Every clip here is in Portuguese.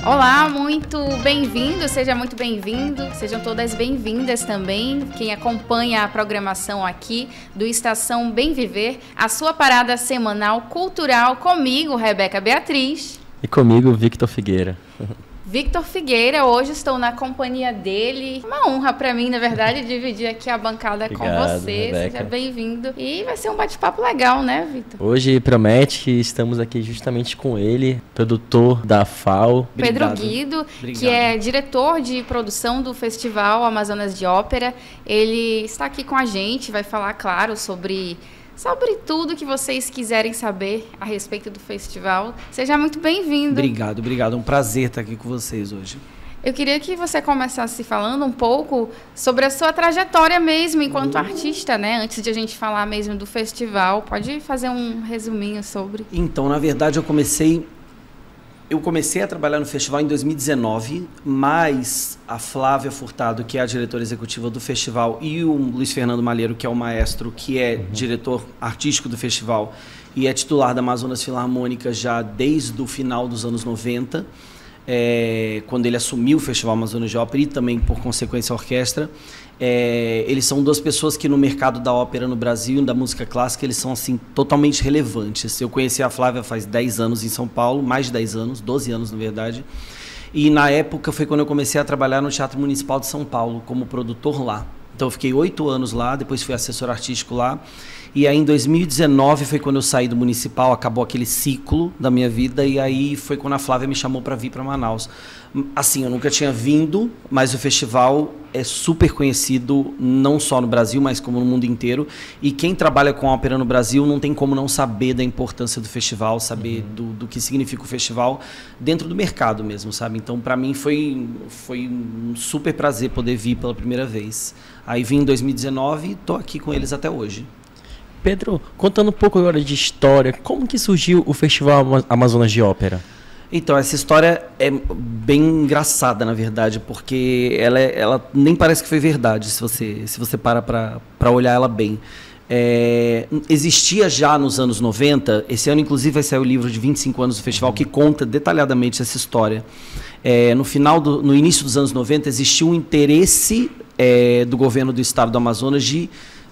Olá, muito bem-vindo, seja muito bem-vindo, sejam todas bem-vindas também, quem acompanha a programação aqui do Estação Bem Viver, a sua parada semanal cultural comigo, Rebeca Beatriz. E comigo, Victor Figueira. Victor Figueira, hoje estou na companhia dele. Uma honra para mim, na verdade, dividir aqui a bancada com você. Rebeca. Seja bem-vindo. E vai ser um bate-papo legal, né, Victor? Hoje promete que estamos aqui justamente com ele, produtor da FAO. Pedro Guido, que é diretor de produção do Festival Amazonas de Ópera. Ele está aqui com a gente, vai falar, claro, sobre tudo que vocês quiserem saber a respeito do festival. Seja muito bem-vindo. Obrigado. É um prazer estar aqui com vocês hoje. Eu queria que você começasse falando um pouco sobre a sua trajetória mesmo enquanto artista, né? Antes de a gente falar mesmo do festival. Pode fazer um resuminho sobre? Então, na verdade, eu comecei a trabalhar no festival em 2019, mas a Flávia Furtado, que é a diretora executiva do festival, e o Luiz Fernando Malheiro, que é o maestro, que é diretor artístico do festival e é titular da Amazonas Filarmônica já desde o final dos anos 90, quando ele assumiu o Festival Amazonas de Ópera e também, por consequência, a orquestra. Eles são duas pessoas que no mercado da ópera no Brasil e da música clássica eles são assim totalmente relevantes. Eu conheci a Flávia faz 10 anos em São Paulo, mais de 10 anos, 12 anos na verdade, e na época foi quando eu comecei a trabalhar no Teatro Municipal de São Paulo como produtor lá. Então eu fiquei 8 anos lá, depois fui assessor artístico lá, e aí em 2019 foi quando eu saí do Municipal, acabou aquele ciclo da minha vida, e aí foi quando a Flávia me chamou para vir para Manaus. Assim, eu nunca tinha vindo, mas o festival é super conhecido, não só no Brasil, mas como no mundo inteiro, e quem trabalha com ópera no Brasil não tem como não saber da importância do festival, saber do que significa o festival dentro do mercado mesmo, sabe? Então, para mim, foi um super prazer poder vir pela primeira vez. Aí vim em 2019 e estou aqui com eles até hoje. Pedro, contando um pouco agora de história, como que surgiu o Festival Amazonas de Ópera? Então, essa história é bem engraçada, na verdade, porque ela nem parece que foi verdade, se você para olhar ela bem. Existia já nos anos 90, esse ano inclusive vai sair o livro de 25 anos do festival, que conta detalhadamente essa história. No início dos anos 90, existiu um interesse do governo do estado do Amazonas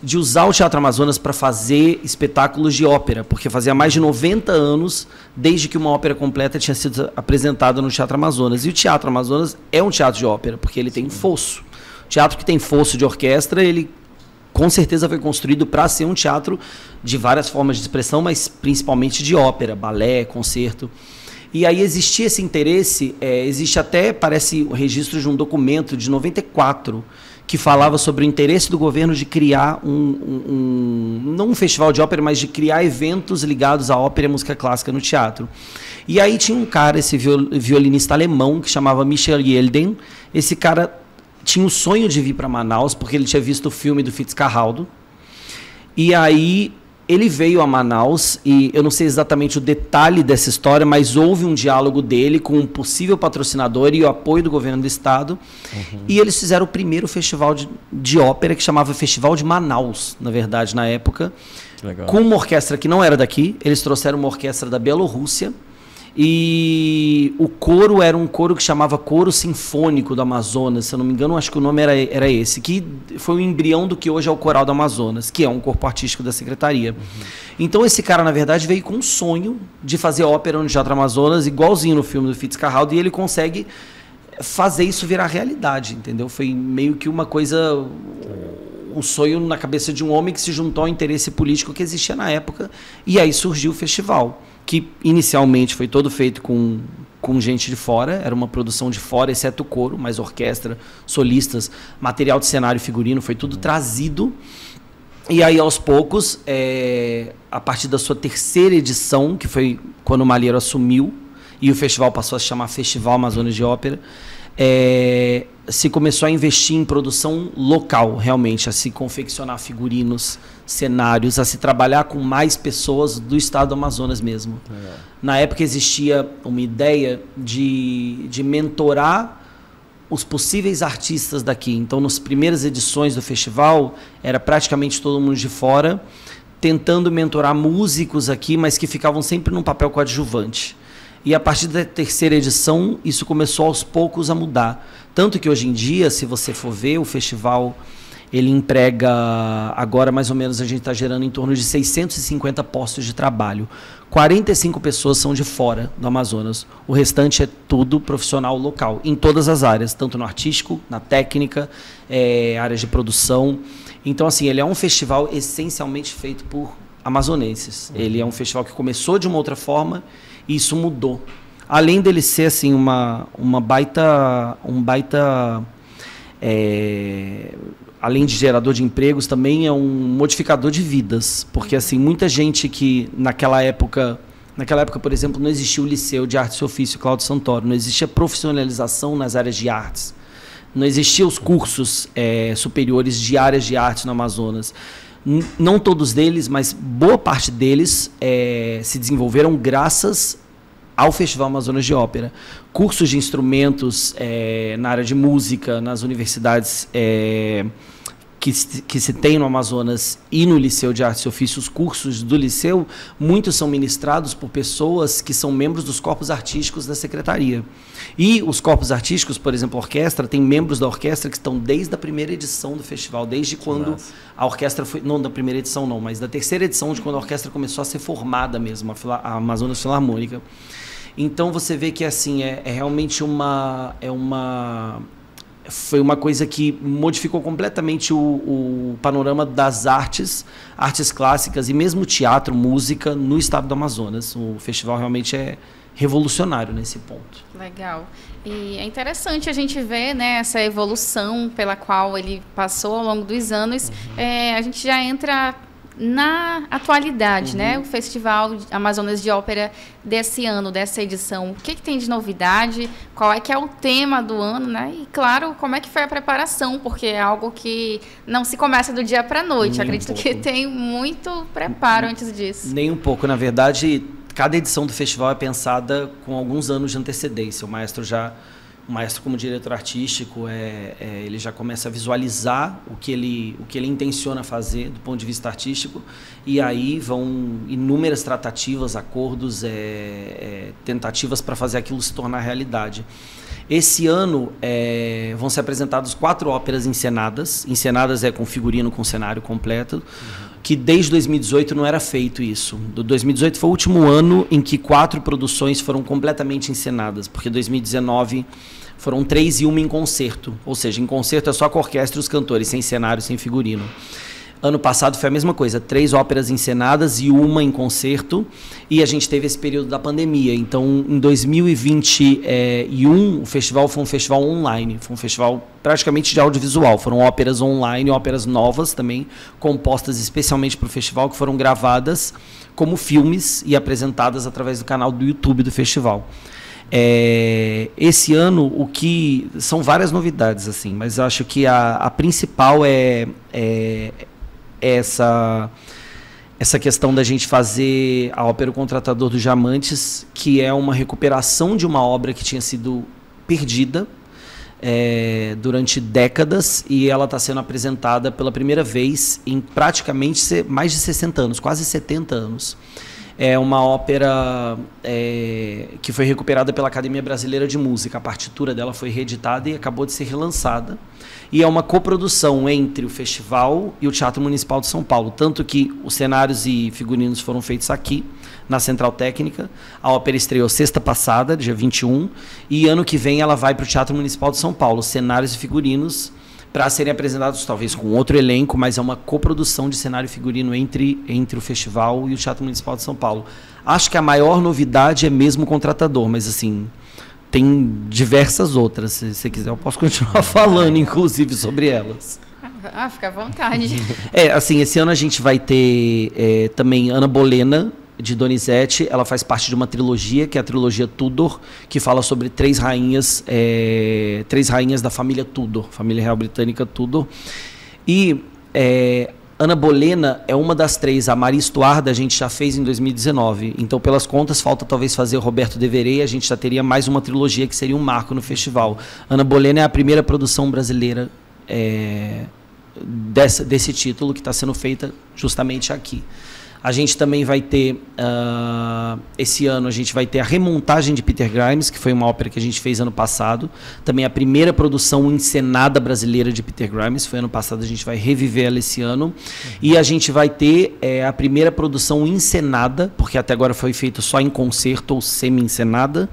de usar o Teatro Amazonas para fazer espetáculos de ópera, porque fazia mais de 90 anos desde que uma ópera completa tinha sido apresentada no Teatro Amazonas. E o Teatro Amazonas é um teatro de ópera, porque ele tem fosso. O teatro que tem fosso de orquestra, ele com certeza foi construído para ser um teatro de várias formas de expressão, mas principalmente de ópera, balé, concerto. E aí existia esse interesse, existe até, parece, o registro de um documento de 94, que falava sobre o interesse do governo de criar não um festival de ópera, mas de criar eventos ligados à ópera e à música clássica no teatro. E aí tinha um cara, esse violinista alemão, que chamava Michel Yelden. Esse cara tinha o sonho de vir para Manaus, porque ele tinha visto o filme do Fitzcarraldo. E aí ele veio a Manaus, e eu não sei exatamente o detalhe dessa história, mas houve um diálogo dele com um possível patrocinador e o apoio do governo do estado. E eles fizeram o primeiro festival de ópera, que chamava Festival de Manaus, na verdade, na época. Legal. Com uma orquestra que não era daqui. Eles trouxeram uma orquestra da Bielorrússia. E o coro era um coro que chamava Coro Sinfônico do Amazonas, se eu não me engano, acho que o nome era esse, que foi o embrião do que hoje é o Coral do Amazonas, que é um corpo artístico da Secretaria. Então esse cara, na verdade, veio com um sonho de fazer ópera no Teatro Amazonas, igualzinho no filme do Fitzcarraldo, e ele consegue fazer isso virar realidade, entendeu? Foi meio que uma coisa, um sonho na cabeça de um homem que se juntou ao interesse político que existia na época, e aí surgiu o festival, que inicialmente foi todo feito com gente de fora, era uma produção de fora, exceto o coro, mas orquestra, solistas, material de cenário e figurino, foi tudo trazido. E aí, aos poucos, a partir da sua terceira edição, que foi quando o Malheiro assumiu, e o festival passou a se chamar Festival Amazonas de Ópera, se começou a investir em produção local, realmente, a se confeccionar figurinos, cenários, a se trabalhar com mais pessoas do estado do Amazonas mesmo. Na época existia uma ideia de mentorar os possíveis artistas daqui. Então, nas primeiras edições do festival, era praticamente todo mundo de fora, tentando mentorar músicos aqui, mas que ficavam sempre num papel coadjuvante. E a partir da terceira edição, isso começou aos poucos a mudar. Tanto que hoje em dia, se você for ver, o festival, ele emprega, agora mais ou menos a gente está gerando em torno de 650 postos de trabalho. 45 pessoas são de fora do Amazonas. O restante é tudo profissional local, em todas as áreas, tanto no artístico, na técnica, áreas de produção. Então, assim, ele é um festival essencialmente feito por amazonenses. Ele é um festival que começou de uma outra forma e isso mudou. Além dele ser assim um baita além de gerador de empregos, também é um modificador de vidas, porque assim muita gente que naquela época, por exemplo, não existia o Liceu de Artes e Ofício Cláudio Santoro, não existia profissionalização nas áreas de artes, não existiam os cursos superiores de áreas de artes no Amazonas. Não todos deles, mas boa parte deles se desenvolveram graças ao Festival Amazonas de Ópera. Cursos de instrumentos na área de música, nas universidades que se tem no Amazonas e no Liceu de Artes e Ofícios, os cursos do Liceu, muitos são ministrados por pessoas que são membros dos corpos artísticos da Secretaria. E os corpos artísticos, por exemplo, a orquestra, tem membros da orquestra que estão desde a primeira edição do festival, desde quando a orquestra foi... Não da primeira edição, não, mas da terceira edição, de quando a orquestra começou a ser formada mesmo, a Amazonas Filarmônica. Então você vê que assim realmente foi uma coisa que modificou completamente o panorama das artes clássicas e mesmo teatro, música no estado do Amazonas. O festival realmente é revolucionário nesse ponto. Legal. E é interessante a gente ver, né, essa evolução pela qual ele passou ao longo dos anos. A gente já entra na atualidade, né? O Festival Amazonas de Ópera desse ano, dessa edição, o que tem de novidade? Qual é que é o tema do ano, né? E, claro, como é que foi a preparação? Porque é algo que não se começa do dia para a noite. Acredito que tem muito preparo antes disso. Nem um pouco. Na verdade, cada edição do festival é pensada com alguns anos de antecedência. O maestro como diretor artístico, ele já começa a visualizar o que ele intenciona fazer do ponto de vista artístico, e aí vão inúmeras tratativas, acordos, tentativas para fazer aquilo se tornar realidade. Esse ano vão ser apresentadas 4 óperas encenadas com figurino, com cenário completo, que desde 2018 não era feito isso. 2018 foi o último ano em que 4 produções foram completamente encenadas, porque 2019 foram 3 e 1 em concerto, ou seja, em concerto é só com a orquestra e os cantores, sem cenário, sem figurino. Ano passado foi a mesma coisa, 3 óperas encenadas e 1 em concerto, e a gente teve esse período da pandemia. Então, em 2021, o festival foi um festival online, foi um festival praticamente de audiovisual. Foram óperas online, óperas novas também, compostas especialmente para o festival, que foram gravadas como filmes e apresentadas através do canal do YouTube do festival. Esse ano, são várias novidades, assim, mas acho que a principal é essa questão da gente fazer a ópera O Contratador dos Diamantes, que é uma recuperação de uma obra que tinha sido perdida durante décadas, e ela está sendo apresentada pela primeira vez em praticamente mais de 60 anos, quase 70 anos. É uma ópera que foi recuperada pela Academia Brasileira de Música. A partitura dela foi reeditada e acabou de ser relançada. E é uma coprodução entre o festival e o Teatro Municipal de São Paulo. Tanto que os cenários e figurinos foram feitos aqui, na Central Técnica. A ópera estreou sexta passada, dia 21. E ano que vem ela vai para o Teatro Municipal de São Paulo. Cenários e figurinos para serem apresentados talvez com outro elenco, mas é uma coprodução de cenário e figurino entre o festival e o Teatro Municipal de São Paulo. Acho que a maior novidade é mesmo o Contratador, mas assim, tem diversas outras. Se você quiser, eu posso continuar falando, inclusive, sobre elas. Fica à vontade. Assim, esse ano a gente vai ter também Ana Bolena, de Donizete. Ela faz parte de uma trilogia, que é a trilogia Tudor, que fala sobre 3 rainhas da família Tudor, família real britânica Tudor. E Ana Bolena é uma das 3. A Maria Estuarda a gente já fez em 2019. Então, pelas contas, falta talvez fazer o Roberto Deverey. A gente já teria mais uma trilogia que seria um marco no festival. Ana Bolena é a primeira produção brasileira desse título, que está sendo feita justamente aqui. A gente também vai ter, esse ano, a gente vai ter a remontagem de Peter Grimes, que foi uma ópera que a gente fez ano passado. Também a primeira produção encenada brasileira de Peter Grimes, foi ano passado, a gente vai reviver ela esse ano. E a gente vai ter a primeira produção encenada, porque até agora foi feito só em concerto ou semi-encenada,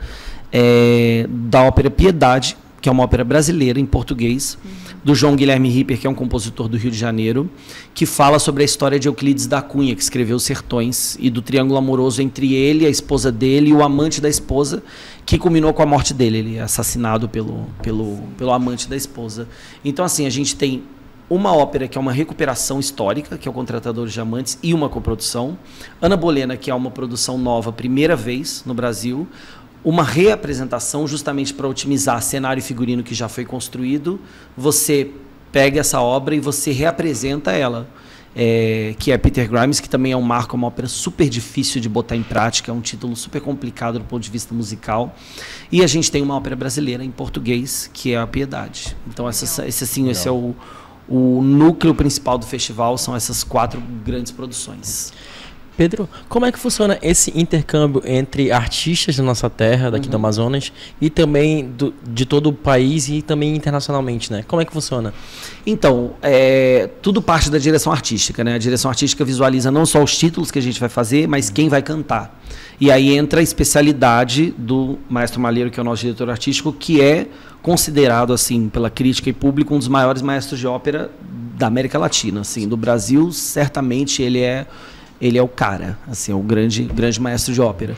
da ópera Piedade, que é uma ópera brasileira em português, do João Guilherme Ripper, que é um compositor do Rio de Janeiro, que fala sobre a história de Euclides da Cunha, que escreveu Os Sertões, e do triângulo amoroso entre ele, a esposa dele e o amante da esposa, que culminou com a morte dele. Ele é assassinado pelo amante da esposa. Então, assim, a gente tem uma ópera que é uma recuperação histórica, que é o Contratadores de Amantes, e uma coprodução. Ana Bolena, que é uma produção nova, primeira vez no Brasil, uma reapresentação justamente para otimizar cenário e figurino que já foi construído. Você pega essa obra e você reapresenta ela, que é Peter Grimes, que também é um marco, uma ópera super difícil de botar em prática, é um título super complicado do ponto de vista musical. E a gente tem uma ópera brasileira em português, que é a Piedade. Então esse é o núcleo principal do festival, são essas 4 grandes produções. Pedro, como é que funciona esse intercâmbio entre artistas da nossa terra, daqui do Amazonas, e também de todo o país e também internacionalmente, né? Como é que funciona? Então, tudo parte da direção artística, né? A direção artística visualiza não só os títulos que a gente vai fazer, mas quem vai cantar. E aí entra a especialidade do Maestro Malheiro, que é o nosso diretor artístico, que é considerado, assim, pela crítica e público, um dos maiores maestros de ópera da América Latina. Assim, do Brasil, certamente ele é o cara, assim, é o grande maestro de ópera.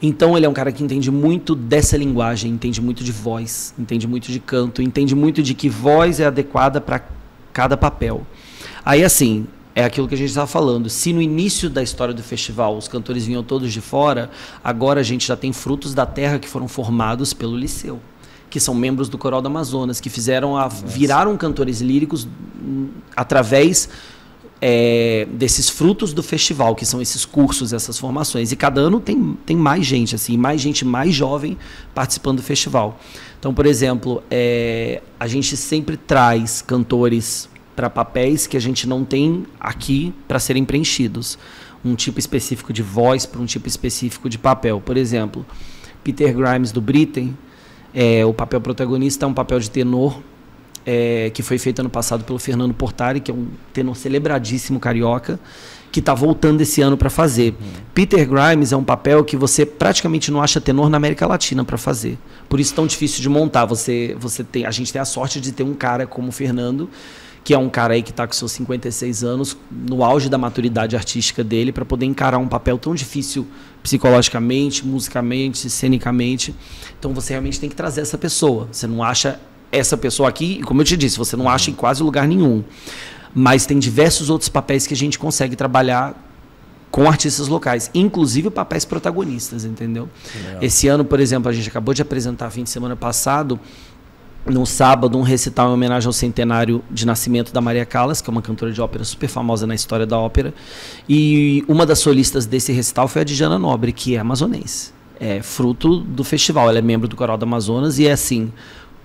Então ele é um cara que entende muito dessa linguagem, entende muito de voz, entende muito de canto, entende muito de que voz é adequada para cada papel. Aí, assim, é aquilo que a gente estava falando. Se no início da história do festival os cantores vinham todos de fora, agora a gente já tem frutos da terra que foram formados pelo Liceu, que são membros do Coral do Amazonas, que viraram cantores líricos através desses frutos do festival, que são esses cursos, essas formações. E cada ano tem mais gente, assim, mais jovem participando do festival. Então, por exemplo, a gente sempre traz cantores para papéis que a gente não tem aqui para serem preenchidos. Um tipo específico de voz para um tipo específico de papel. Por exemplo, Peter Grimes, do Britten, o papel protagonista é um papel de tenor, que foi feito ano passado pelo Fernando Portari, que é um tenor celebradíssimo carioca, que está voltando esse ano para fazer. Peter Grimes é um papel que você praticamente não acha tenor na América Latina para fazer. Por isso tão difícil de montar. A gente tem a sorte de ter um cara como o Fernando, que é um cara aí que está com seus 56 anos, no auge da maturidade artística dele, para poder encarar um papel tão difícil psicologicamente, musicalmente, cenicamente. Então você realmente tem que trazer essa pessoa. Você não acha essa pessoa aqui, como eu te disse, você não acha em quase lugar nenhum. Mas tem diversos outros papéis que a gente consegue trabalhar com artistas locais, inclusive papéis protagonistas, entendeu? Legal. Esse ano, por exemplo, a gente acabou de apresentar, fim de semana passado, no sábado, um recital em homenagem ao centenário de nascimento da Maria Callas, que é uma cantora de ópera super famosa na história da ópera. E uma das solistas desse recital foi a Djana Nobre, que é amazonense. É fruto do festival, ela é membro do Coral do Amazonas e é, assim,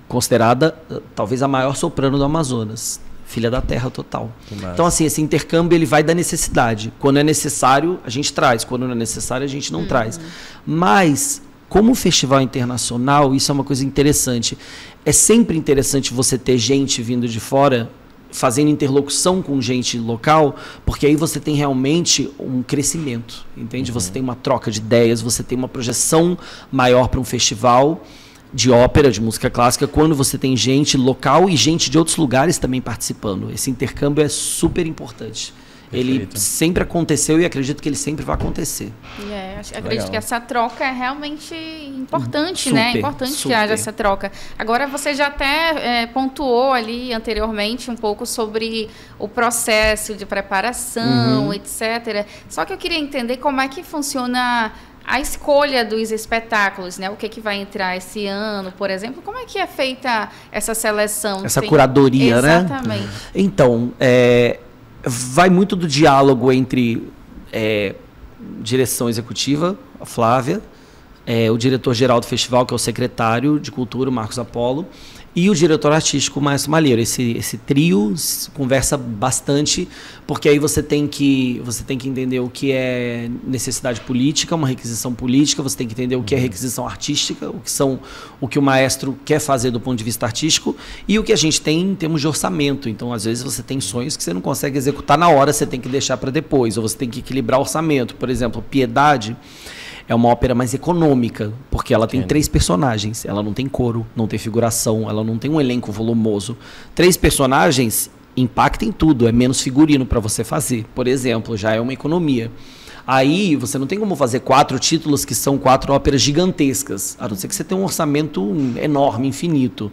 considerada talvez a maior soprano do Amazonas, filha da terra total. Então, assim, esse intercâmbio ele vai da necessidade. Quando é necessário, a gente traz. Quando não é necessário, a gente não traz. Mas, como festival internacional, isso é uma coisa interessante. É sempre interessante você ter gente vindo de fora, fazendo interlocução com gente local, porque aí você tem realmente um crescimento, entende? Você tem uma troca de ideias, você tem uma projeção maior para um festival de ópera, de música clássica, quando você tem gente local e gente de outros lugares também participando. Esse intercâmbio é super importante. Perfeito. Ele sempre aconteceu e acredito que ele sempre vai acontecer. Acredito que essa troca é realmente importante, super, né? É importante que haja essa troca. Agora, você já até pontuou ali anteriormente um pouco sobre o processo de preparação, etc. Só que eu queria entender como é que funciona a escolha dos espetáculos, né? O que vai entrar esse ano, por exemplo. Como é que é feita essa seleção? Essa curadoria, Exatamente. Né? Então, vai muito do diálogo entre direção executiva, a Flávia, o diretor-geral do festival, que é o secretário de Cultura, o Marcos Apolo, e o diretor artístico, o Maestro Malheiro. Esse trio conversa bastante, porque aí você tem que entender o que é necessidade política, uma requisição política, você tem que entender o que é requisição artística, o que o maestro quer fazer do ponto de vista artístico, e o que a gente tem em termos de orçamento. Então, às vezes, você tem sonhos que você não consegue executar na hora, você tem que deixar para depois, ou você tem que equilibrar o orçamento. Por exemplo, Piedade é uma ópera mais econômica, porque ela tem 3 personagens, ela não tem coro, não tem figuração, ela não tem um elenco volumoso. 3 personagens impactam em tudo, é menos figurino para você fazer, por exemplo, já é uma economia. Aí você não tem como fazer 4 títulos que são 4 óperas gigantescas, a não ser que você tenha um orçamento enorme, infinito.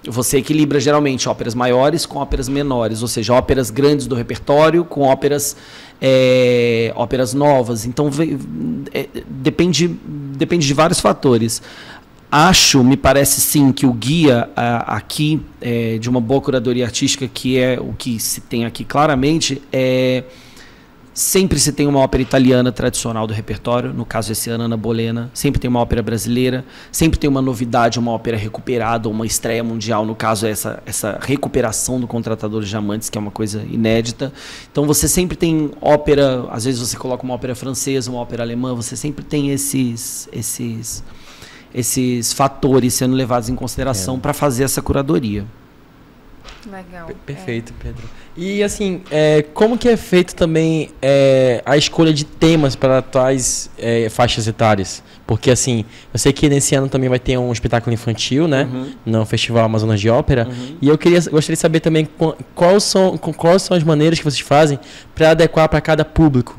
Você equilibra geralmente óperas maiores com óperas menores, ou seja, óperas grandes do repertório com óperas novas. Então depende de vários fatores. Me parece sim, que o guia aqui de uma boa curadoria artística, que é o que se tem aqui claramente, sempre se tem uma ópera italiana tradicional do repertório, no caso esse ano Ana Bolena, sempre tem uma ópera brasileira, sempre tem uma novidade, uma ópera recuperada, uma estreia mundial, no caso essa recuperação do Contratadores de Amantes, que é uma coisa inédita. Então você sempre tem ópera, às vezes você coloca uma ópera francesa, uma ópera alemã, você sempre tem esses fatores sendo levados em consideração para fazer essa curadoria. Legal. Perfeito, Pedro. E assim, como que é feito também a escolha de temas para atuais faixas etárias? Porque assim, eu sei que nesse ano também vai ter um espetáculo infantil, né? No Festival Amazonas de Ópera. E eu gostaria de saber também quais são as maneiras que vocês fazem para adequar para cada público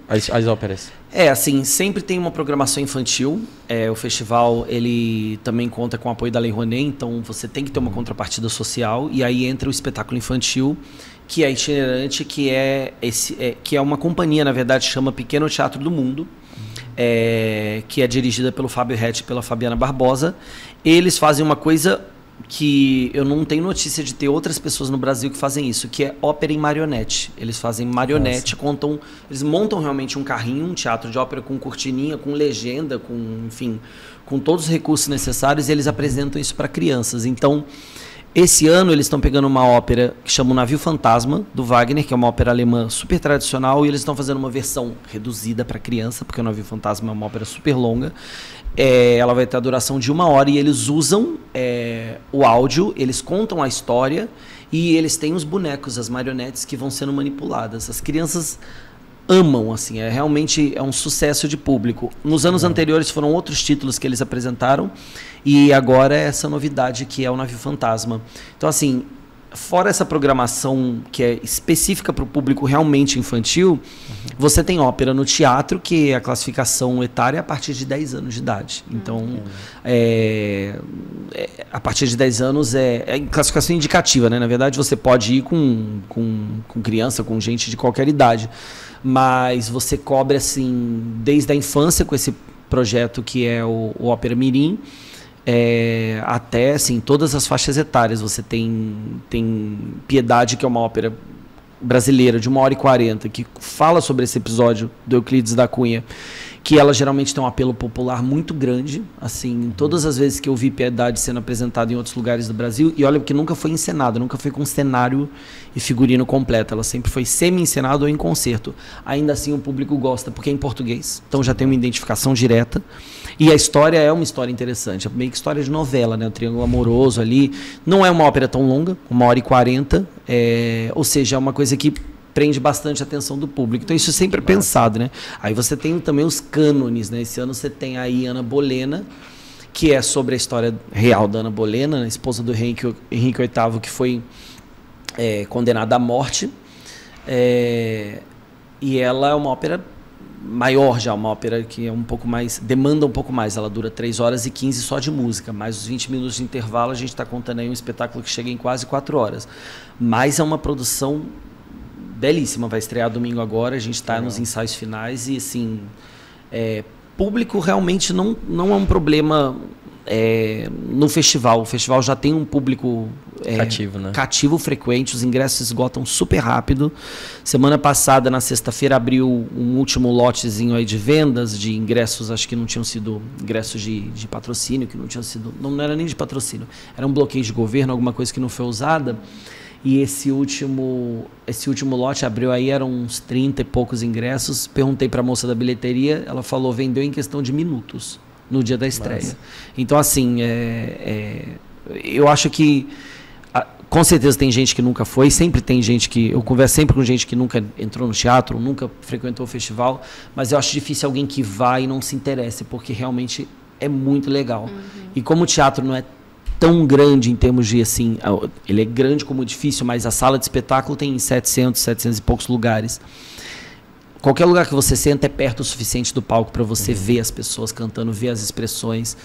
as óperas. Assim, sempre tem uma programação infantil. O festival, ele também conta com o apoio da Lei Rouanet, então você tem que ter uma contrapartida social, e aí entra o espetáculo infantil, que é itinerante, que é uma companhia, na verdade, chama Pequeno Teatro do Mundo, que é dirigida pelo Fábio Rett e pela Fabiana Barbosa. Eles fazem uma coisa que eu não tenho notícia de ter outras pessoas no Brasil que fazem isso, que é ópera em marionete. Eles fazem marionete, eles montam realmente um carrinho, um teatro de ópera com cortininha, com legenda, com todos os recursos necessários, e eles apresentam isso para crianças. Então, esse ano eles estão pegando uma ópera que chama O Navio Fantasma, do Wagner, que é uma ópera alemã super tradicional, e eles estão fazendo uma versão reduzida para criança, porque O Navio Fantasma é uma ópera super longa. Ela vai ter a duração de 1 hora, e eles usam o áudio, eles contam a história, e eles têm os bonecos, as marionetes que vão sendo manipuladas. As crianças amam, assim, realmente é um sucesso de público. Nos anos anteriores foram outros títulos que eles apresentaram, e agora é essa novidade que é o Navio Fantasma. Então, assim, fora essa programação que é específica para o público realmente infantil, você tem ópera no teatro, que a classificação etária é a partir de 10 anos de idade. Então, a partir de 10 anos é classificação indicativa, né? Na verdade, você pode ir com criança, com gente de qualquer idade, mas você cobre, assim, desde a infância com esse projeto que é o Ópera Mirim, até, assim, todas as faixas etárias. Você tem Piedade, que é uma ópera brasileira de 1h40, que fala sobre esse episódio do Euclides da Cunha, que ela geralmente tem um apelo popular muito grande, assim, todas as vezes que eu vi Piedade sendo apresentada em outros lugares do Brasil, e olha que nunca foi encenada, nunca foi com cenário e figurino completo, ela sempre foi semi-encenada ou em concerto. Ainda assim o público gosta, porque é em português, então já tem uma identificação direta, e a história é uma história interessante, é meio que história de novela, né? O triângulo amoroso ali, não é uma ópera tão longa, 1h40, ou seja, é uma coisa que prende bastante a atenção do público. Então isso sempre é pensado, né? Aí você tem também os cânones, né? Esse ano você tem aí Ana Bolena, que é sobre a história real da Ana Bolena, né? Esposa do Henrique VIII, que foi condenada à morte. E ela é uma ópera maior já, uma ópera que é um pouco mais, demanda um pouco mais. Ela dura 3h15 só de música, mais os 20 minutos de intervalo, a gente está contando aí um espetáculo que chega em quase 4 horas. Mas é uma produção belíssima, vai estrear domingo agora, a gente está nos ensaios finais e, assim, público realmente não é um problema no festival. O festival já tem um público cativo, né? Cativo frequente, os ingressos esgotam super rápido. Semana passada, na sexta-feira, abriu um último lotezinho aí de vendas de ingressos, acho que não tinham sido ingressos de patrocínio, que não tinham sido, não era nem de patrocínio, era um bloqueio de governo, alguma coisa que não foi usada. E esse último lote abriu aí, eram uns 30 e poucos ingressos. Perguntei para a moça da bilheteria, ela falou, vendeu em questão de minutos no dia da estreia. Nossa. Então, assim, eu acho que com certeza tem gente que nunca foi, sempre tem gente que... Eu converso sempre com gente que nunca entrou no teatro, nunca frequentou o festival, mas eu acho difícil alguém que vai e não se interesse, porque realmente é muito legal. Uhum. E como o teatro não é tão grande em termos de, assim... Ele é grande como edifício, mas a sala de espetáculo tem 700 e poucos lugares. Qualquer lugar que você senta é perto o suficiente do palco para você ver as pessoas cantando, ver as expressões.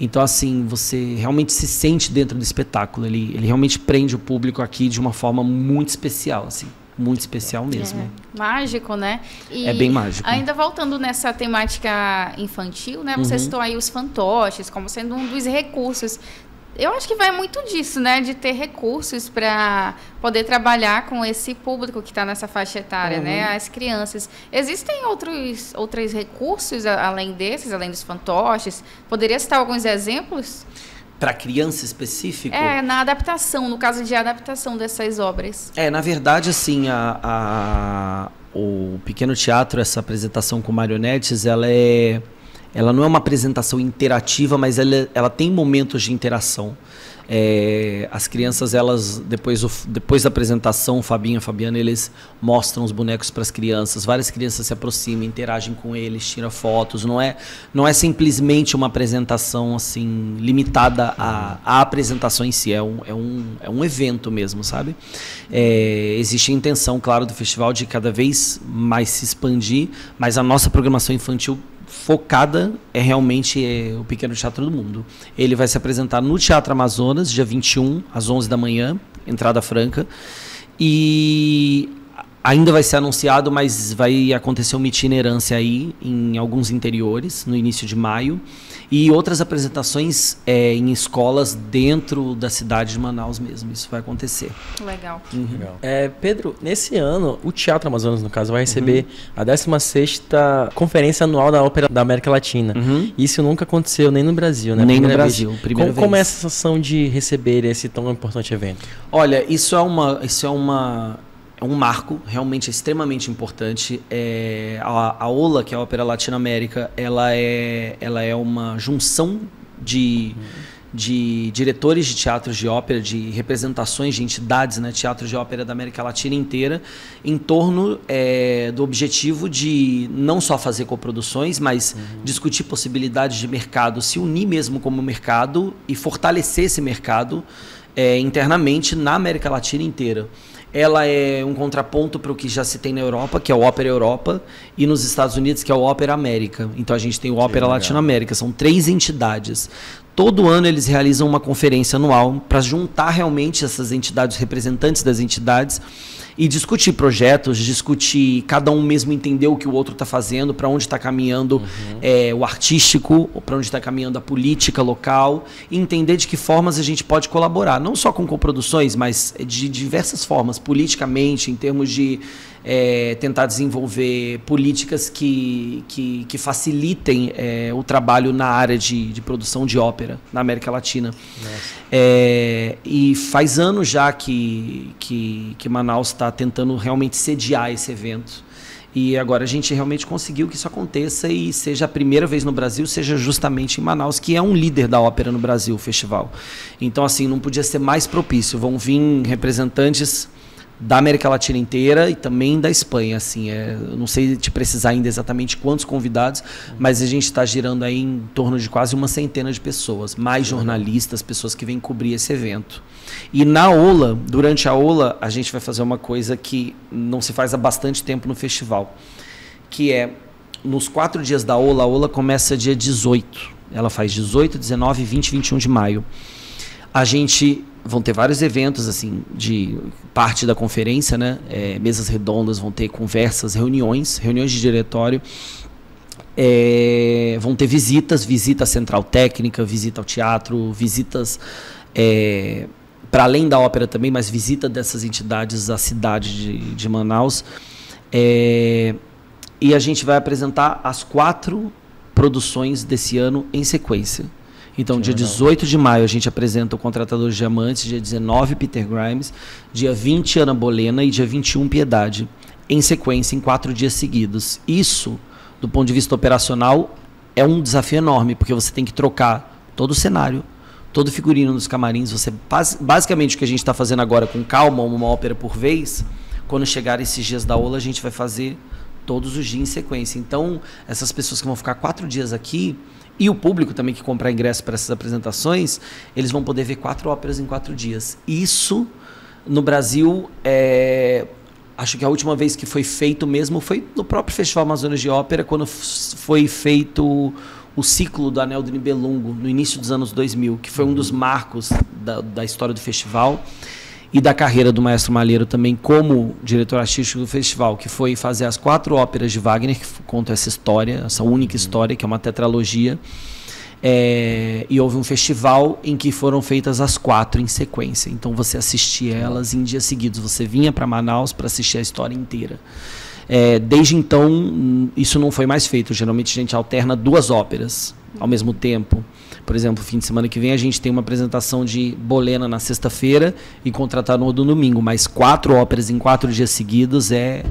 Então, assim, você realmente se sente dentro do espetáculo. Ele realmente prende o público aqui de uma forma muito especial, assim. Muito especial mesmo. Mágico, né? E é bem mágico. Ainda voltando nessa temática infantil, né? Você citou aí os fantoches como sendo um dos recursos. Eu acho que vai muito disso, né? De ter recursos para poder trabalhar com esse público que está nessa faixa etária, né? As crianças. Existem outros recursos além desses, além dos fantoches? Poderia citar alguns exemplos? Para criança específico? Na adaptação, no caso de adaptação dessas obras. Na verdade, assim, o Pequeno Teatro, essa apresentação com marionetes, ela não é uma apresentação interativa, mas ela tem momentos de interação. As crianças, elas depois da apresentação, o Fabinho e a Fabiana, eles mostram os bonecos para as crianças. Várias crianças se aproximam, interagem com eles, tiram fotos. Não é simplesmente uma apresentação assim limitada à apresentação em si. É um evento mesmo, sabe? Existe a intenção, claro, do festival de cada vez mais se expandir, mas a nossa programação infantil focada realmente o Pequeno Teatro do Mundo. Ele vai se apresentar no Teatro Amazonas, dia 21, às 11 da manhã, entrada franca. E ainda vai ser anunciado, mas vai acontecer uma itinerância aí em alguns interiores, no início de maio. E outras apresentações em escolas dentro da cidade de Manaus mesmo. Isso vai acontecer. Legal. Legal. Pedro, nesse ano, o Teatro Amazonas, no caso, vai receber a 16ª Conferência Anual da Ópera da América Latina. Isso nunca aconteceu nem no Brasil, né? Nem no Brasil, primeira vez. Como é essa sensação de receber esse tão importante evento? Olha, isso é um marco, realmente extremamente importante. A OLA, que é a Ópera Latino-América, ela é uma junção de diretores de teatros de ópera, de representações de entidades, né, teatros de ópera da América Latina inteira, em torno do objetivo de não só fazer coproduções, mas discutir possibilidades de mercado, se unir mesmo como mercado e fortalecer esse mercado internamente na América Latina inteira. Ela é um contraponto para o que já se tem na Europa, que é o Ópera Europa, e nos Estados Unidos, que é o Ópera América. Então a gente tem o Ópera Latino-América, são 3 entidades. Todo ano eles realizam uma conferência anual para juntar realmente essas entidades, representantes das entidades, e discutir projetos, discutir, cada um mesmo entender o que o outro está fazendo, para onde está caminhando o artístico, para onde está caminhando a política local, e entender de que formas a gente pode colaborar, não só com coproduções, mas de diversas formas, politicamente, em termos de tentar desenvolver políticas que facilitem o trabalho na área de produção de ópera na América Latina. E faz anos já que Manaus está tentando realmente sediar esse evento. E agora a gente realmente conseguiu que isso aconteça e seja a primeira vez no Brasil, seja justamente em Manaus, que é um líder da ópera no Brasil, o festival. Então, assim, não podia ser mais propício. Vão vir representantes da América Latina inteira e também da Espanha, assim, eu não sei te precisar ainda exatamente quantos convidados, mas a gente está girando aí em torno de quase uma centena de pessoas, mais jornalistas, pessoas que vêm cobrir esse evento. E na OLA, durante a OLA, a gente vai fazer uma coisa que não se faz há bastante tempo no festival, que é, nos 4 dias da OLA, a OLA começa dia 18, ela faz 18, 19, 20 e 21 de maio. Vão ter vários eventos, assim, de parte da conferência, né? Mesas redondas, vão ter conversas, reuniões de diretório. Vão ter visita à central técnica, visita ao teatro, visitas para além da ópera também, mas visita dessas entidades à cidade de Manaus. E a gente vai apresentar as 4 produções desse ano em sequência. Então, dia 18 de maio, a gente apresenta o Contratador de Diamantes, dia 19, Peter Grimes, dia 20, Ana Bolena e dia 21, Piedade, em sequência, em 4 dias seguidos. Isso, do ponto de vista operacional, é um desafio enorme, porque você tem que trocar todo o cenário, todo o figurino nos camarins. Você, basicamente, o que a gente está fazendo agora com calma, uma ópera por vez, quando chegar esses dias da Ola, a gente vai fazer todos os dias em sequência. Então, essas pessoas que vão ficar 4 dias aqui, e o público também que comprar ingresso para essas apresentações, eles vão poder ver 4 óperas em 4 dias. Isso, no Brasil, acho que a última vez que foi feito mesmo foi no próprio Festival Amazonas de Ópera, quando foi feito o ciclo do Anel do Nibelungo, no início dos anos 2000, que foi um dos marcos da história do festival e da carreira do Maestro Malheiro também como diretor artístico do festival, que foi fazer as 4 óperas de Wagner, que contam essa história, essa única história, que é uma tetralogia. E houve um festival em que foram feitas as 4 em sequência. Então você assistia elas em dias seguidos. Você vinha para Manaus para assistir a história inteira. Desde então, isso não foi mais feito. Geralmente a gente alterna 2 óperas ao mesmo tempo. Por exemplo, fim de semana que vem a gente tem uma apresentação de Bolena na sexta-feira e Contratador no domingo. Mas 4 óperas em 4 dias seguidos é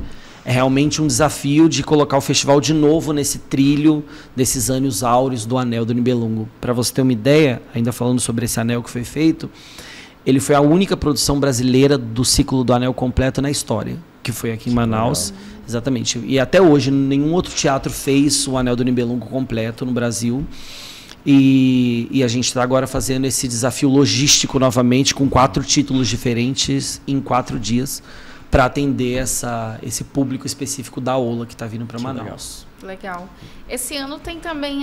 realmente um desafio de colocar o festival de novo nesse trilho desses anos áureos do Anel do Nibelungo. Para você ter uma ideia, ainda falando sobre esse anel que foi feito, ele foi a única produção brasileira do ciclo do Anel completo na história, que foi aqui em Manaus. Exatamente. E até hoje nenhum outro teatro fez o Anel do Nibelungo completo no Brasil. E a gente está agora fazendo esse desafio logístico novamente com 4 títulos diferentes em 4 dias, para atender esse público específico da Ola que está vindo para Manaus. Legal. Esse ano tem também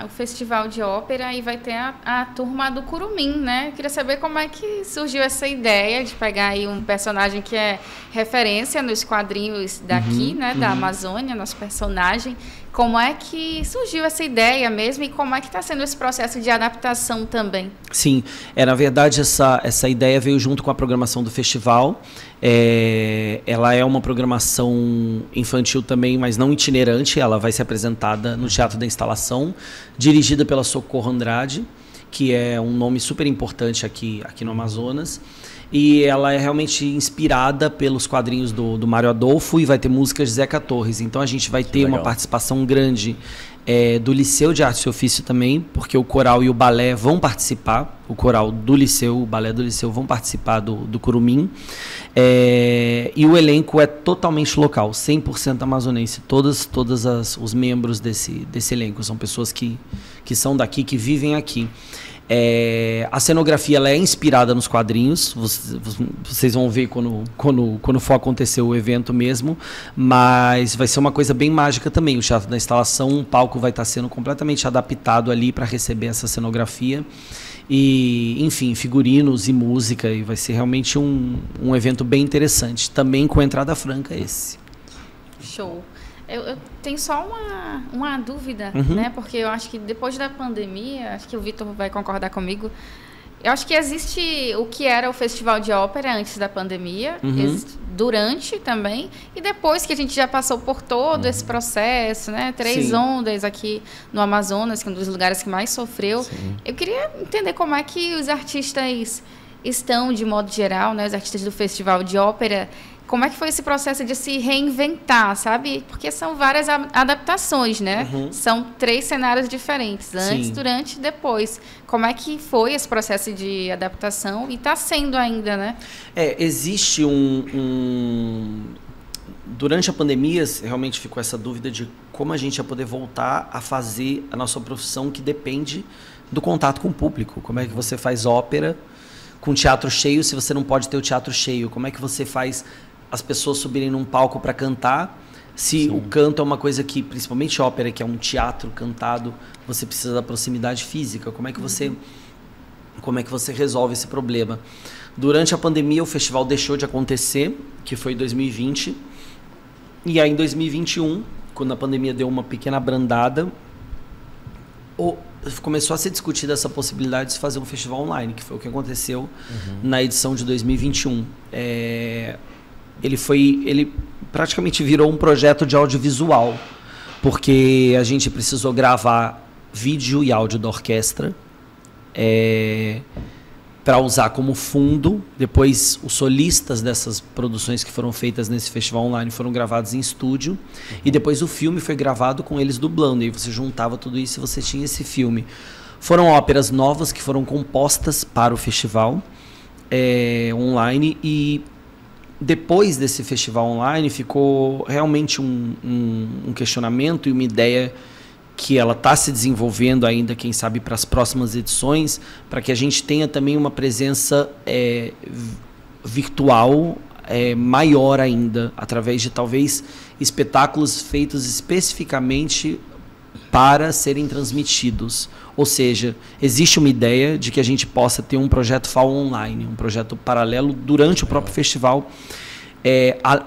o Festival de Ópera e vai ter a turma do Curumim, né? Eu queria saber como é que surgiu essa ideia de pegar aí um personagem que é referência nos quadrinhos daqui, né? Da Amazônia, nosso personagem. Como é que surgiu essa ideia mesmo e como é que está sendo esse processo de adaptação também? Sim, na verdade essa ideia veio junto com a programação do festival. Ela é uma programação infantil também, mas não itinerante. Ela vai ser apresentada no Teatro da Instalação, dirigida pela Socorro Andrade, que é um nome super importante aqui no Amazonas. E ela é realmente inspirada pelos quadrinhos do Mário Adolfo e vai ter músicas de Zeca Torres. Então a gente vai ter uma participação grande do Liceu de Arte e Ofício também, porque o coral e o balé vão participar. O coral do Liceu, o balé do Liceu vão participar do Curumim. E o elenco é totalmente local, 100% amazonense. Todos os membros desse elenco são pessoas que são daqui, que vivem aqui. A cenografia ela é inspirada nos quadrinhos, vocês vão ver quando for acontecer o evento mesmo, mas vai ser uma coisa bem mágica também. O Teatro da Instalação, o palco vai estar sendo completamente adaptado ali para receber essa cenografia. E, enfim, figurinos e música, e vai ser realmente um evento bem interessante, também com entrada franca esse. Show. Eu tenho só uma dúvida, né? Porque eu acho que depois da pandemia, acho que o Vitor vai concordar comigo, eu acho que existe o que era o Festival de Ópera antes da pandemia, durante também, e depois que a gente já passou por todo esse processo, né? 3 ondas aqui no Amazonas, que é um dos lugares que mais sofreu. Sim. Eu queria entender como é que os artistas estão, de modo geral, né? Os artistas do Festival de Ópera. Como é que foi esse processo de se reinventar, sabe? Porque são várias adaptações, né? São 3 cenários diferentes, antes, durante e depois. Como é que foi esse processo de adaptação? E está sendo ainda, né? Existe Durante a pandemia, realmente ficou essa dúvida de como a gente ia poder voltar a fazer a nossa profissão, que depende do contato com o público. Como é que você faz ópera com teatro cheio se você não pode ter o teatro cheio? Como é que você faz as pessoas subirem num palco para cantar, se o canto é uma coisa que, principalmente ópera, que é um teatro cantado, você precisa da proximidade física. Como é que você resolve esse problema? Durante a pandemia, o festival deixou de acontecer, que foi em 2020. E aí, em 2021, quando a pandemia deu uma pequena abrandada, começou a ser discutida essa possibilidade de se fazer um festival online, que foi o que aconteceu na edição de 2021. Ele praticamente virou um projeto de audiovisual, porque a gente precisou gravar vídeo e áudio da orquestra para usar como fundo. Depois, os solistas dessas produções que foram feitas nesse festival online foram gravados em estúdio. E depois o filme foi gravado com eles dublando. E aí você juntava tudo isso e você tinha esse filme. Foram óperas novas que foram compostas para o festival online. E depois desse festival online ficou realmente um questionamento e uma ideia que ela está se desenvolvendo ainda, quem sabe, para as próximas edições, para que a gente tenha também uma presença virtual maior ainda, através de talvez espetáculos feitos especificamente para serem transmitidos. Ou seja, existe uma ideia de que a gente possa ter um projeto FAO online, um projeto paralelo durante o próprio festival,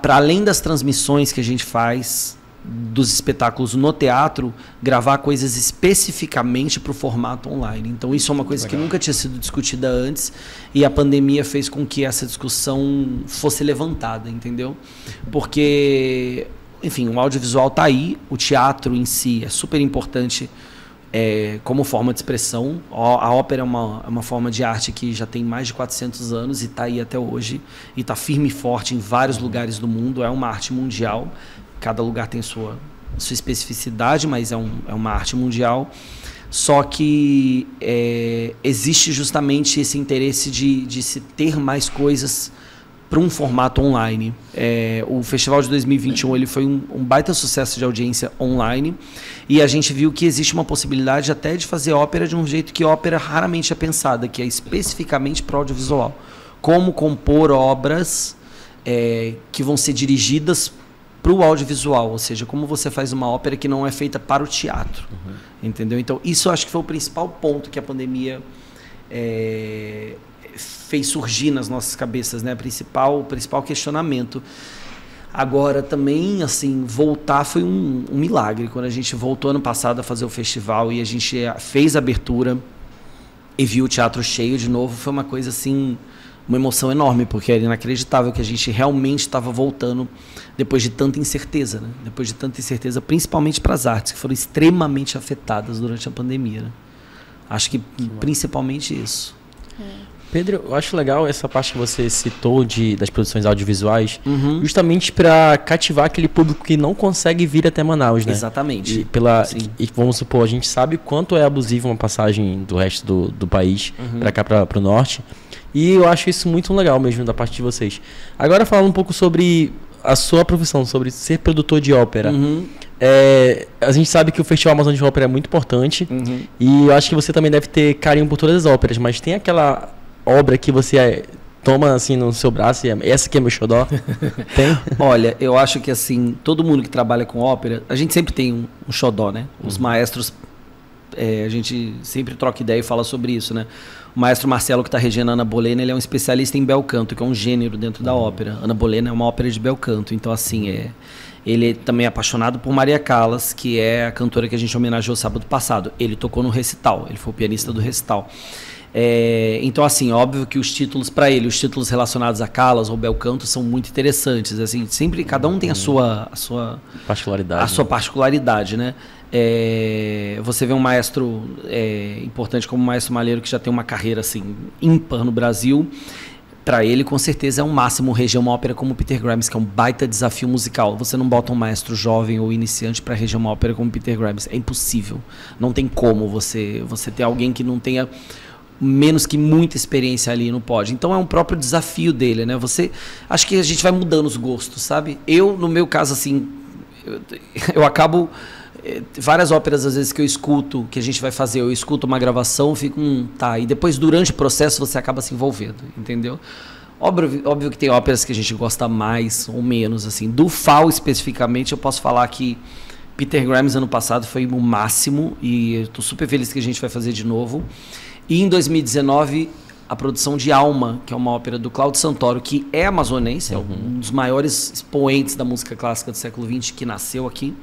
para além das transmissões que a gente faz dos espetáculos no teatro, gravar coisas especificamente para o formato online. Então isso é uma coisa que nunca tinha sido discutida antes, e a pandemia fez com que essa discussão fosse levantada, entendeu? Porque, enfim, o audiovisual está aí, o teatro em si é super importante como forma de expressão. A ópera é uma forma de arte que já tem mais de 400 anos e está aí até hoje, e está firme e forte em vários lugares do mundo. É uma arte mundial. Cada lugar tem sua especificidade, mas é uma arte mundial. Só que existe justamente esse interesse de se ter mais coisas para um formato online. O Festival de 2021 ele foi um baita sucesso de audiência online, e a gente viu que existe uma possibilidade até de fazer ópera de um jeito que ópera raramente é pensada, que é especificamente para o audiovisual. Como compor obras que vão ser dirigidas para o audiovisual, ou seja, como você faz uma ópera que não é feita para o teatro, entendeu? Então, isso eu acho que foi o principal ponto que a pandemia fez surgir nas nossas cabeças, né? O principal questionamento. Agora, também, assim, voltar foi um milagre. Quando a gente voltou ano passado a fazer o festival e a gente fez a abertura e viu o teatro cheio de novo, foi uma coisa, assim, uma emoção enorme, porque era inacreditável que a gente realmente estava voltando depois de tanta incerteza, né? Depois de tanta incerteza, principalmente para as artes, que foram extremamente afetadas durante a pandemia, né? Acho que principalmente isso. Pedro, eu acho legal essa parte que você citou das produções audiovisuais, justamente para cativar aquele público que não consegue vir até Manaus, né? Exatamente. E vamos supor, a gente sabe quanto é abusiva uma passagem do resto do país para cá, para o norte. E eu acho isso muito legal mesmo da parte de vocês. Agora, falando um pouco sobre a sua profissão, sobre ser produtor de ópera. A gente sabe que o Festival Amazônia de Ópera é muito importante, e eu acho que você também deve ter carinho por todas as óperas, mas tem aquela obra que você toma assim no seu braço e essa aqui é meu xodó? Tem? Olha, eu acho que assim, todo mundo que trabalha com ópera, a gente sempre tem um xodó, né? Os maestros, a gente sempre troca ideia e fala sobre isso, né? O maestro Marcelo, que está regendo a Ana Bolena, ele é um especialista em bel canto, que é um gênero dentro da ópera. Ana Bolena é uma ópera de bel canto, então assim, ele também é apaixonado por Maria Callas, que é a cantora que a gente homenageou sábado passado. Ele tocou no recital, ele foi o pianista do recital. Então, assim, óbvio que os títulos para ele, os títulos relacionados a Callas ou bel canto são muito interessantes. Assim, sempre cada um tem a sua particularidade. A sua particularidade, né? Você vê um maestro importante como o Maestro Malheiro, que já tem uma carreira assim ímpar no Brasil. Para ele, com certeza, é um máximo reger uma ópera como Peter Grimes, que é um baita desafio musical. Você não bota um maestro jovem ou iniciante para reger uma ópera como Peter Grimes. É impossível. Não tem como você ter alguém que não tenha menos que muita experiência ali, não pode. Então é um próprio desafio dele, né? Acho que a gente vai mudando os gostos, sabe? Eu, no meu caso, assim, eu acabo várias óperas, às vezes, que eu escuto, que a gente vai fazer, eu escuto uma gravação, fico, tá, e depois, durante o processo, você acaba se envolvendo, entendeu? Óbvio que tem óperas que a gente gosta mais ou menos, assim. Do FAO, especificamente, eu posso falar que Peter Grimes, ano passado, foi o máximo, e eu estou super feliz que a gente vai fazer de novo. E em 2019, a produção de Alma, que é uma ópera do Cláudio Santoro, que é amazonense, é um dos maiores expoentes da música clássica do século XX, que nasceu aqui.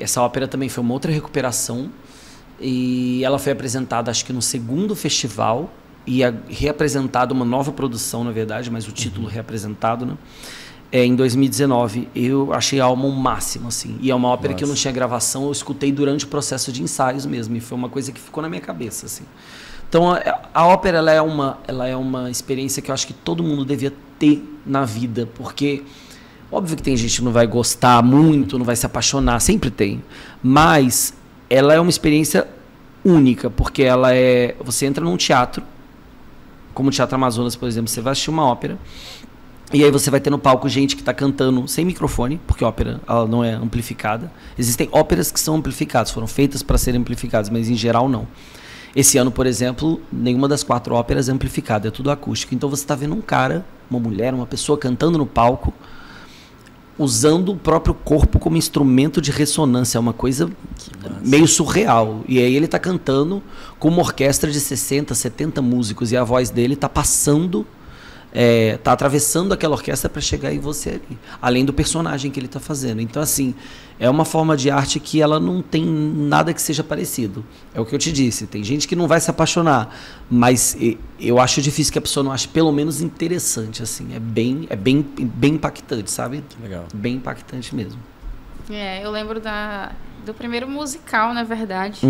essa ópera também foi uma outra recuperação, e ela foi apresentada, acho que no segundo festival, e reapresentada uma nova produção, na verdade, mas o título reapresentado, né? Em 2019. Eu achei a alma o máximo, assim. E é uma ópera que eu não tinha gravação, eu escutei durante o processo de ensaios mesmo, e foi uma coisa que ficou na minha cabeça, assim. Então, a ópera, ela é uma experiência que eu acho que todo mundo devia ter na vida, porque óbvio que tem gente que não vai gostar muito, não vai se apaixonar, sempre tem, mas ela é uma experiência única, porque você entra num teatro, como o Teatro Amazonas, por exemplo, você vai assistir uma ópera, e aí você vai ter no palco gente que está cantando sem microfone, porque a ópera ela não é amplificada. Existem óperas que são amplificadas, foram feitas para serem amplificadas, mas em geral não. Esse ano, por exemplo, nenhuma das 4 óperas é amplificada, é tudo acústico. Então você está vendo um cara, uma mulher, uma pessoa cantando no palco, usando o próprio corpo como instrumento de ressonância. É uma coisa meio surreal. E aí ele está cantando com uma orquestra de 60, 70 músicos, e a voz dele está passando, está atravessando aquela orquestra para chegar em você ali, além do personagem que ele está fazendo. Então, assim, é uma forma de arte que ela não tem nada que seja parecido. É o que eu te disse, tem gente que não vai se apaixonar, mas eu acho difícil que a pessoa não ache pelo menos interessante, assim. É bem impactante, sabe? Legal. Bem impactante mesmo. Eu lembro do primeiro musical, na verdade,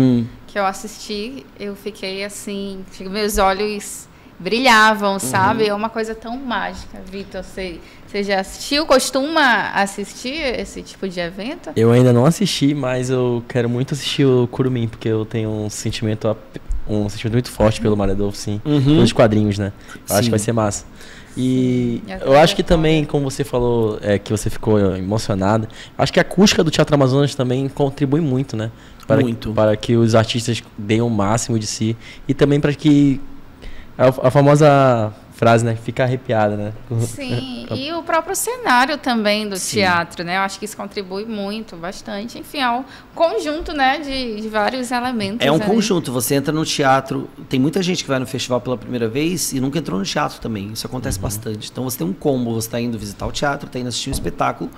que eu assisti. Eu fiquei assim, meus olhos brilhavam, sabe? É uma coisa tão mágica. Vitor, você já assistiu? Costuma assistir esse tipo de evento? Eu ainda não assisti, mas eu quero muito assistir o Curumim, porque eu tenho um sentimento muito forte pelo Mário Adolfo, sim. Pelos quadrinhos, né? Eu acho que vai ser massa. E eu acho que também, como você falou, que você ficou emocionada, acho que a acústica do Teatro Amazonas também contribui muito, né? Para que os artistas deem o máximo de si, e também para que a famosa frase, né? Fica arrepiada, né? Sim, e o próprio cenário também do teatro, né? Eu acho que isso contribui muito, bastante. Enfim, é um conjunto, né? De vários elementos. É um conjunto. Você entra no teatro... Tem muita gente que vai no festival pela primeira vez e nunca entrou no teatro também. Isso acontece bastante. Então, você tem um combo. Você está indo visitar o teatro, está indo assistir um espetáculo.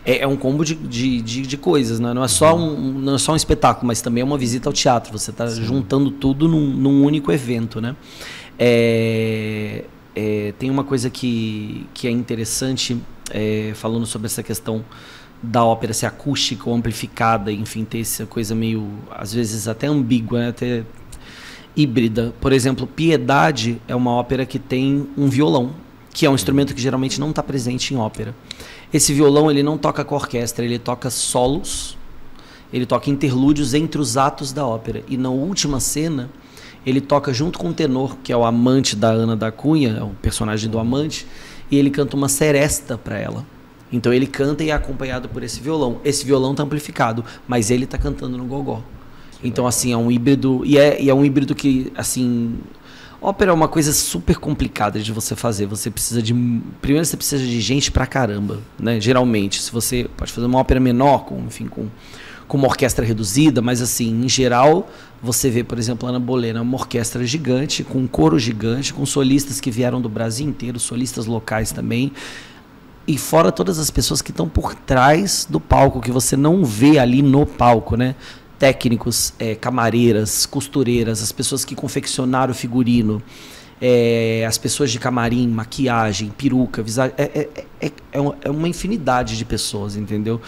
É um combo de coisas, né? Não é só um espetáculo, mas também é uma visita ao teatro. Você está juntando tudo num único evento, né? Tem uma coisa que é interessante, falando sobre essa questão da ópera ser acústica ou amplificada, enfim, ter essa coisa meio, às vezes, até ambígua, né? Até híbrida. Por exemplo, Piedade é uma ópera que tem um violão, que é um instrumento que geralmente não está presente em ópera. Esse violão, ele não toca com a orquestra, ele toca solos, ele toca interlúdios entre os atos da ópera. E na última cena, ele toca junto com o tenor, que é o amante da Ana da Cunha, é o personagem do amante, e ele canta uma seresta para ela. Então ele canta e é acompanhado por esse violão. Esse violão está amplificado, mas ele está cantando no gogó. Então, assim, é um híbrido, e é um híbrido que, assim... Ópera é uma coisa super complicada de você fazer. Primeiro você precisa de gente pra caramba, né? Geralmente, se você pode fazer uma ópera menor, com uma orquestra reduzida, mas assim, em geral, você vê, por exemplo, Ana Bolena, uma orquestra gigante, com um coro gigante, com solistas que vieram do Brasil inteiro, solistas locais também, e fora todas as pessoas que estão por trás do palco, que você não vê ali no palco, né? Técnicos, camareiras, costureiras, as pessoas que confeccionaram o figurino, as pessoas de camarim, maquiagem, peruca, visagem, é uma infinidade de pessoas, entendeu?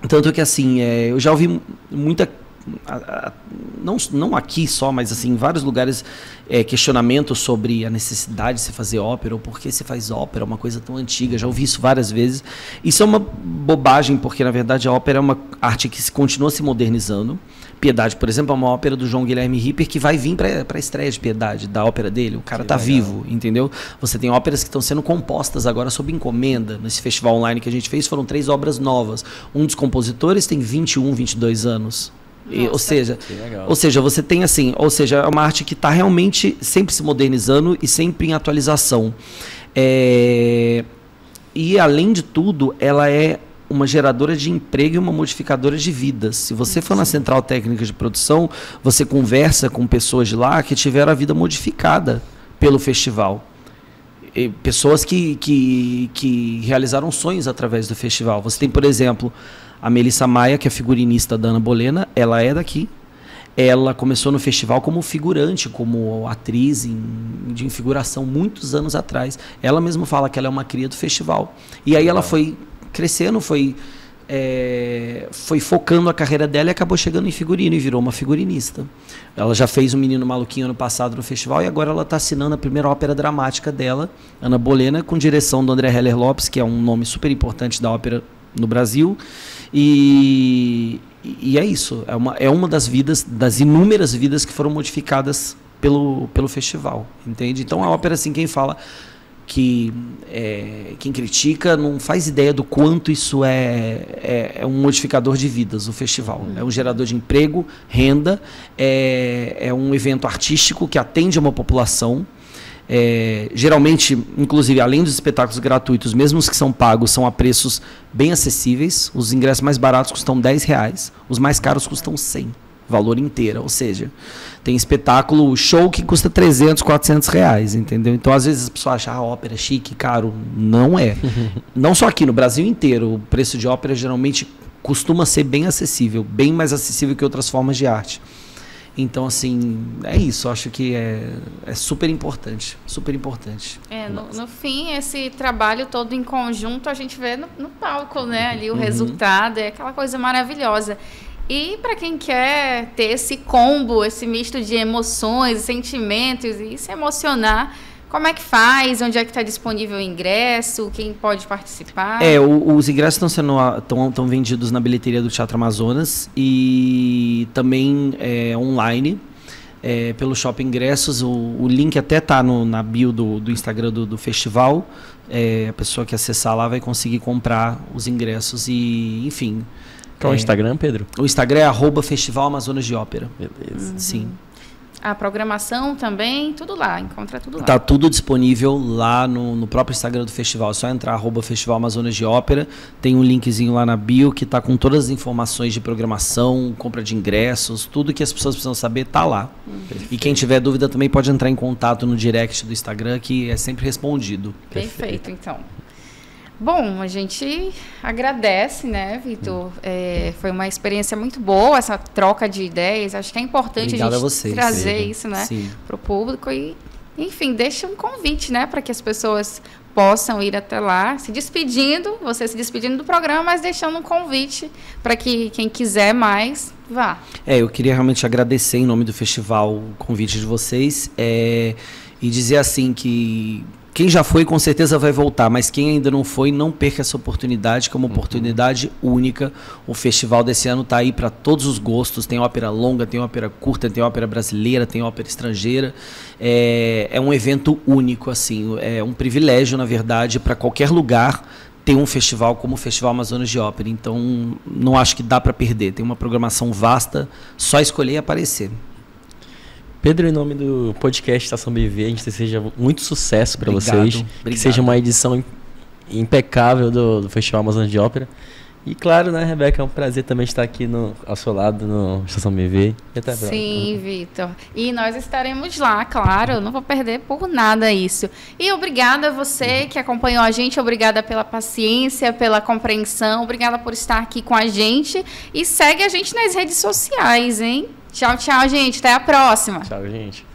Tanto que, assim, eu já ouvi muita... Não aqui só, mas assim, em vários lugares, questionamentos sobre a necessidade de se fazer ópera, ou por que se faz ópera, uma coisa tão antiga. Já ouvi isso várias vezes. Isso é uma bobagem, porque, na verdade, a ópera é uma arte que continua se modernizando. Piedade, por exemplo, é uma ópera do João Guilherme Ripper que vai vir para a estreia de Piedade, da ópera dele. O cara está vivo, entendeu? Você tem óperas que estão sendo compostas agora sob encomenda. Nesse festival online que a gente fez, foram 3 obras novas. Um dos compositores tem 21, 22 anos. Ou seja, você tem assim, é uma arte que está realmente sempre se modernizando e sempre em atualização. E além de tudo, ela é uma geradora de emprego e uma modificadora de vidas. Se você for na Central Técnica de Produção, você conversa com pessoas de lá que tiveram a vida modificada pelo festival. Pessoas que realizaram sonhos através do festival. Você tem, por exemplo, A Melissa Maia, que é figurinista da Ana Bolena, ela é daqui. Ela começou no festival como figurante, como atriz de figuração muitos anos atrás. Ela mesma fala que ela é uma cria do festival. E aí ela foi crescendo, foi focando a carreira dela e acabou chegando em figurino e virou uma figurinista. Ela já fez O Menino Maluquinho ano passado no festival e agora ela está assinando a primeira ópera dramática dela, Ana Bolena, com direção do André Heller Lopes, que é um nome super importante da ópera no Brasil. E é isso, é uma das inúmeras vidas que foram modificadas pelo festival, entende? Então a ópera, assim, quem fala quem critica não faz ideia do quanto isso é um modificador de vidas, o festival. É um gerador de emprego, renda, é um evento artístico que atende a uma população. Geralmente, inclusive, além dos espetáculos gratuitos, mesmo os que são pagos, são a preços bem acessíveis. Os ingressos mais baratos custam R$10, os mais caros custam 100, valor inteiro. Ou seja, tem espetáculo, show que custa R$300, R$400, entendeu? Então, às vezes, as pessoas acham a ópera chique, caro. Não é. Não só aqui, no Brasil inteiro, o preço de ópera geralmente costuma ser bem acessível, bem mais acessível que outras formas de arte. Então, assim, é isso. Acho que é super importante. Super importante. No fim, esse trabalho todo em conjunto, a gente vê no palco, né? Ali o resultado, é aquela coisa maravilhosa. E para quem quer ter esse combo, esse misto de emoções, sentimentos e se emocionar, como é que faz? Onde é que está disponível o ingresso? Quem pode participar? Os ingressos estão vendidos na bilheteria do Teatro Amazonas e também online, pelo Shopping Ingressos. O link até está na bio do Instagram do festival. A pessoa que acessar lá vai conseguir comprar os ingressos e, enfim... Qual é o Instagram, Pedro? O Instagram é @Festival Amazonas de Ópera. Beleza. Sim. A programação também, tudo lá, encontra tudo lá. Tá tudo disponível lá no próprio Instagram do festival. É só entrar @Festival Amazonas de Ópera. Tem um linkzinho lá na bio que tá com todas as informações de programação, compra de ingressos, tudo que as pessoas precisam saber tá lá. E quem tiver dúvida também pode entrar em contato no direct do Instagram, que é sempre respondido. Perfeito, então. Bom, a gente agradece, né, Vitor? Foi uma experiência muito boa, essa troca de ideias. Acho que é importante a gente trazer isso, né, para o público. E, enfim, deixa um convite, né, para que as pessoas possam ir até lá, se despedindo do programa, mas deixando um convite para que quem quiser mais, vá. Eu queria realmente agradecer em nome do festival o convite de vocês e dizer assim que... Quem já foi, com certeza vai voltar, mas quem ainda não foi, não perca essa oportunidade, que é uma oportunidade única. O festival desse ano está aí para todos os gostos. Tem ópera longa, tem ópera curta, tem ópera brasileira, tem ópera estrangeira. É um evento único, assim. É um privilégio, na verdade, para qualquer lugar ter um festival como o Festival Amazonas de Ópera. Então, não acho que dá para perder. Tem uma programação vasta, só escolher e aparecer. Pedro, em nome do podcast Estação BV, a gente deseja muito sucesso para vocês. Obrigado. Que seja uma edição impecável do Festival Amazonas de Ópera. E claro, né, Rebeca, é um prazer também estar aqui ao seu lado no Estação BV. E até a próxima. Sim, Vitor. E nós estaremos lá, claro, não vou perder por nada isso. E obrigada a você que acompanhou a gente, obrigada pela paciência, pela compreensão, obrigada por estar aqui com a gente. E segue a gente nas redes sociais, hein? Tchau, tchau, gente. Até a próxima. Tchau, gente.